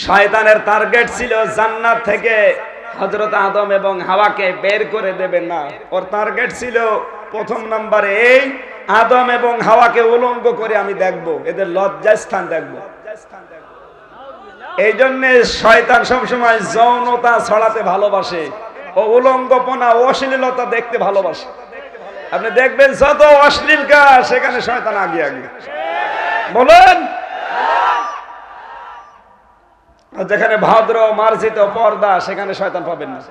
শয়তানের টার্গেট ছিল জান্নাত থেকে হযরত আদম এবং হাওয়াকে বের করে দেবে না। ওর টার্গেট ছিল প্রথম নম্বরে এই আদম এবং হাওয়াকে উলঙ্গ করে আমি দেখব, এদের লজ্জাস্থান দেখব। এই জন্য শয়তান সবসময় যৌনতা ছড়াতে ভালোবাসে, ও উলঙ্গপনা অশ্লীলতা দেখতে ভালোবাসে। আপনি দেখবেন যত অশ্লীল কাজ সেখানে শয়তান আগে আগে বলেন, আর যেখানে ভদ্র মার্জিত পর্দা সেখানে শয়তান পাবেন না।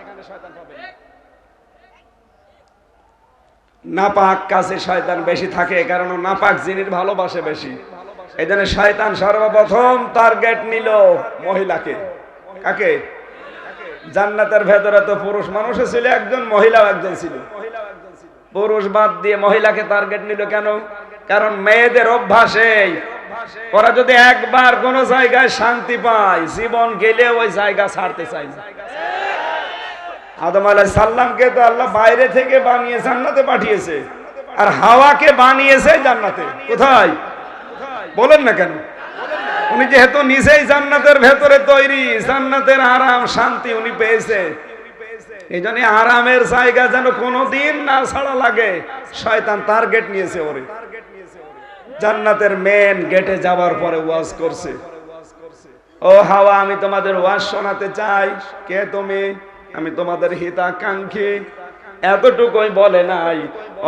নাপাক কাজে শয়তান বেশি থাকে, কারণ নাপাক জিনিস ভালোবাসে বেশি। এই জন্য শয়তান সর্বপ্রথম টার্গেট নিল মহিলাকে। কাকে? জান্নাতের ভেতরে তো পুরুষ মানুষও ছিল একজন, মহিলাও একজন ছিল। পুরুষ বাদ দিয়ে মহিলাকে টার্গেট নিল কেন? কারণ মেয়েদের অভ্যাসে ওরা যদি একবার কোন জায়গায় শান্তি পায়, জীবন গেলে ওই জায়গা ছাড়তে চায় না। আদম আলাইহিস সালামকে তো আল্লাহ বাইরে থেকে বানিয়ে জান্নাতে পাঠিয়েছে, আর হাওয়াকে বানিয়েছে জান্নাতে। কোথায় বলেন না কেন? উনি যেহেতু নিজেই জান্নাতের ভেতরে তৈরি, জান্নাতের আরাম শান্তি উনি পেয়েছে। এই জন্য আরামের জায়গা যেন কোনোদিন না ছাড়া লাগে, শয়তান টার্গেট নিয়েছে ওরে। জান্নাতের মেন গেটে যাওয়ার পরে ওয়াজ করছে, ও হাওয়া আমি তোমাদের ওয়াজ শোনাতে চাই। কে তুমি? আমি তোমাদের হিতাকাঙ্ক্ষী। এতটুকুই বলে নাই,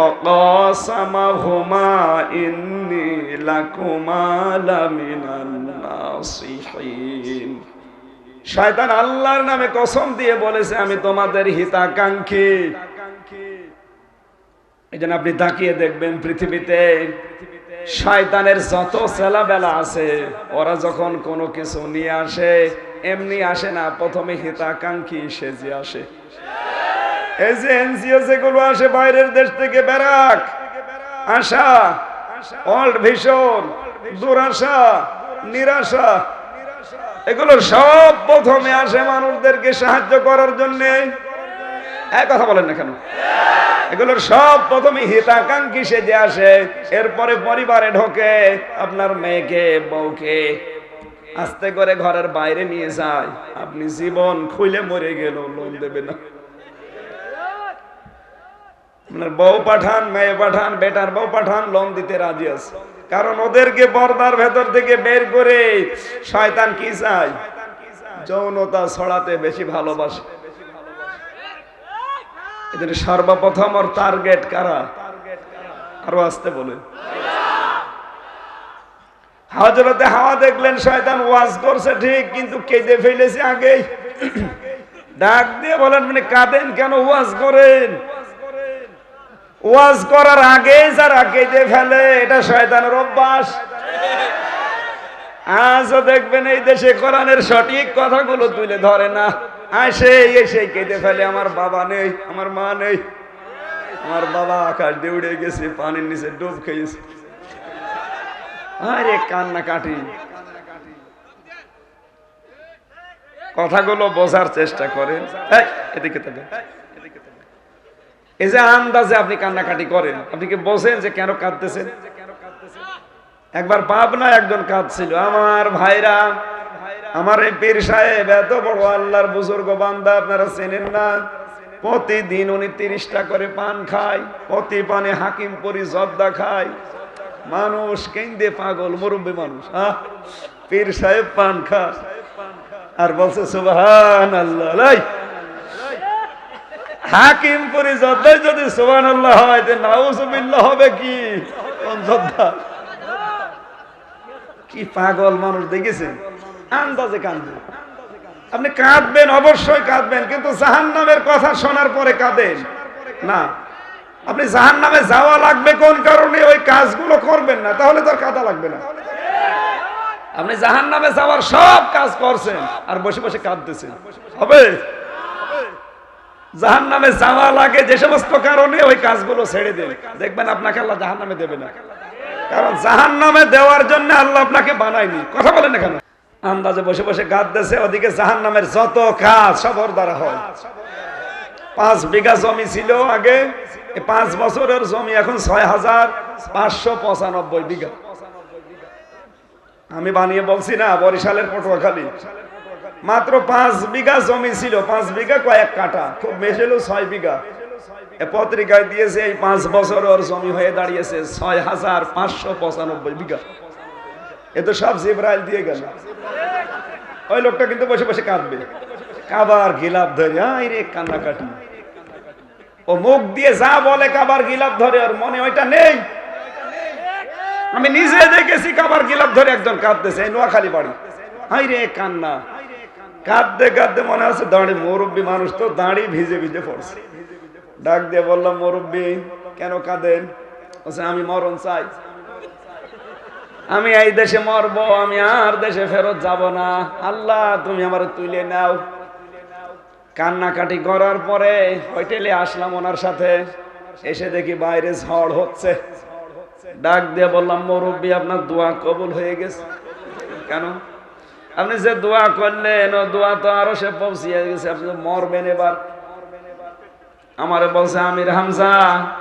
অকসামাহুমা ইন্নী লাকুমা লামিনান নাসিহিন। শয়তান আল্লাহর নামে কসম দিয়ে বলেছে আমি তোমাদের হিতাকাঙ্ক্ষী। এইজন্য আপনি তাকিয়ে দেখবেন পৃথিবীতে শয়তানের যত ছেলেবেলা আছে, ওরা যখন কোনো কিছু নিয়ে আসে এমনি আসে না, প্রথমে হিতাকাঙ্ক্ষী সেজে আসে। এই যে এনজিও যেগুলো আসে বাইরের দেশ থেকে, ব্যারাক, আশা, ওয়ার্ল্ড ভিশন, দুরাশা, নিরাশা, এগুলো সব প্রথমে আসে মানুষদেরকে সাহায্য করার জন্য। এক কথা বলেন না কেন? এগুলোর সব প্রথমে হিতাকাঙ্ক্ষী সেজে আসে, এরপরে পরিবারে ঢোকে, আপনার মেয়েকে বউকে আস্তে করে ঘরের বাইরে নিয়ে যায়। আপনি জীবন খুলে মরে গেল লোন দেবে না। আপনার বউ পাঠান, মেয়ে পাঠান, বেটার বউ পাঠান, লোন দিতে রাজি আছে। কারণ ওদেরকে পর্দার ভেতর থেকে বের করে শয়তান কি চায়? যৌনতা ছড়াতে বেশি ভালোবাসে। এদের সর্বপ্রথম ওর টার্গেট কারা? আরো আসতে বলে। হযরতে হাওয়া দেখলেন শয়তান ওয়াজ করছে ঠিক, কিন্তু কেঁদে ফেলেছে আগেই। ডাক দিয়ে বলেন, মানে কাঁদেন কেন? ওয়াজ করেন। ওয়াজ করার আগে যারা কেঁদে ফেলে এটা শয়তানের অভ্যাস। আজও দেখবেন এই দেশে কোরআনের সঠিক কথাগুলো তুলে ধরে না, এসে কেঁদে ফেলে। আমার বাবা নেই, আমার মা নেই, আমার বাবা আকাশ দিয়ে উড়ে গেছে, পানির নিচে ডুব খেয়েছে। আরে কান্না কাটি। কথাগুলো বোঝার চেষ্টা করেন। এদিকে এই যে আন্দাজে আপনি কান্নাকাটি করেন, আপনি কি বোঝেন যে কেন কাঁদতেছেন? একবার পাবনায় একজন কাঁদছিল, আমার ভাইরা, আমার এই পীর সাহেব এত বড় আল্লাহর বুজুর্গ বান্দা, আপনারা চেনেন না? প্রতিদিন উনি 30টা করে পান খায়, প্রতি পানে হাকিমপুরি জর্দা খায়। মানুষ কেন্দে পাগল, মুরব্বী মানুষ। পীর সাহেব পান খায় আর বলছে সুবহানাল্লাহ। হাকিমপুরি জর্দায় যদি সুবহানাল্লাহ হয়, নাউজুবিল্লাহ হবে কি? কোন জর্দা? কি পাগল মানুষ দেখেছেন? আন্দাজে কাঁদবেন। আপনি কাঁদবেন, অবশ্যই কাঁদবেন, কিন্তু জাহান্নামের কথা শোনার পরে কাঁদেন না। আপনি জাহান্নামে যাওয়া লাগবে কোন কারণে ওই কাজগুলো করবেন না, তাহলে তো আর কাঁদা লাগবে না। আপনি জাহান্নামে যাওয়ার সব কাজ করছেন আর বসে বসে কাঁদতেছেন, হবে? জাহান্নামে যাওয়া লাগে যে সমস্ত কারণে ওই কাজগুলো ছেড়ে দেন, দেখবেন আপনাকে আল্লাহ জাহান্নামে দেবে না। কারণ জাহান্নামে দেওয়ার জন্য আল্লাহ আপনাকে বানায়নি। কথা বলেন না কেন? আন্দাজে বসে বসে কাঁদতেছে, ওদিকে জাহান্নামের যত কাজ সব ওর দ্বারা হয়। 5 বিঘা জমি ছিল আগে, 5 বছরের জমি এখন 6595 বিঘা। আমি বানিয়ে বলছি না, বরিশালের পটুয়াখালী মাত্র 5 বিঘা জমি ছিল, 5 বিঘা কয়েক কাঠা, খুব বেশি হলো 6 বিঘা। এ পত্রিকায় দিয়েছে এই 5 বছর ওর জমি হয়ে দাঁড়িয়েছে 6595 বিঘা। এ তো সব জিবরাইল দিয়ে গেল। ওই লোকটা কিন্তু বসে বসে কাঁদবে, কাবার গিলাপ ধরে আইরে কান্নাকাটি। ও মুখ দিয়ে যা বলে কাবার গিলাপ ধরে, ওর মনে ওইটা নেই। আমি নিজে দেখেছি কাবার গিলাপ ধরে একজন কাঁদতেছে, এই নোয়াখালী বাড়ি, আইরে কান্না, কাঁদতে কাঁদতে মনে আছে দাঁড়ি, মুরব্বী মানুষ তো দাঁড়ি ভিজে ভিজে পড়ছে। ডাক দিয়ে বললাম, মুরব্বী কেন কাঁদেন? বলছে আমি মরণ চাই, আমি এই দেশে মরবো, আমি আর দেশে ফেরত যাব না, আল্লাহ তুমি আমার তুলে নাও। কান্নাকাটি করার পরে হোটেলে আসলাম ওনার সাথে, এসে দেখি বাইরে ঝড় হচ্ছে। ডাক দিয়ে বললাম, মুরব্বী আপনার দোয়া কবুল হয়ে গেছে। কেন? আপনি যে দোয়া করলেন ও দোয়া তো আরো সে পৌঁছিয়ে গেছে, আপনি তো মরবেন এবার। আমারে বলছে, আমির হামজা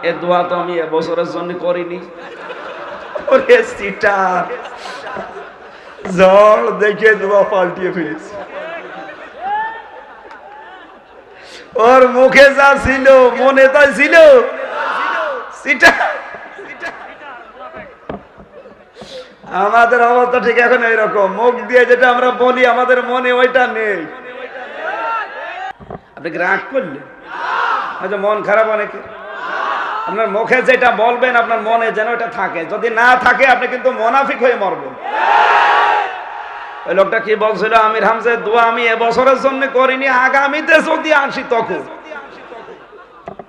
এ দোয়া তো আমি এবছরের জন্য করিনি। ওরে সিটার, ঝড় দেখে দোয়া পাল্টিয়ে ফেলেছে। ওর মুখে যা ছিল মনে তাই ছিল সিটার। আমাদের অবস্থা ঠিক এখন এইরকম, মুখ দিয়ে যেটা আমরা বলি আমাদের মনে ওইটা নেই। আপনি কি রাগ করলেন? আচ্ছা, মন খারাপ অনেকে, আপনার মুখে যেটা বলবেন আপনার মনে যেন এটা থাকে, যদি না থাকে আপনি কিন্তু মুনাফিক হয়ে মরবেন। ওই লোকটা কি বলছিল, আমির হামজা দোয়া আমি এবছরের জন্য করিনি, আগামীতে যদি আসি তখন।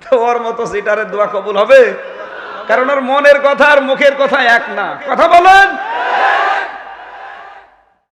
তো ওর মতো সিটারের দোয়া কবুল হবে? কারণ ওর মনের কথা আর মুখের কথা এক না। কথা বলেন।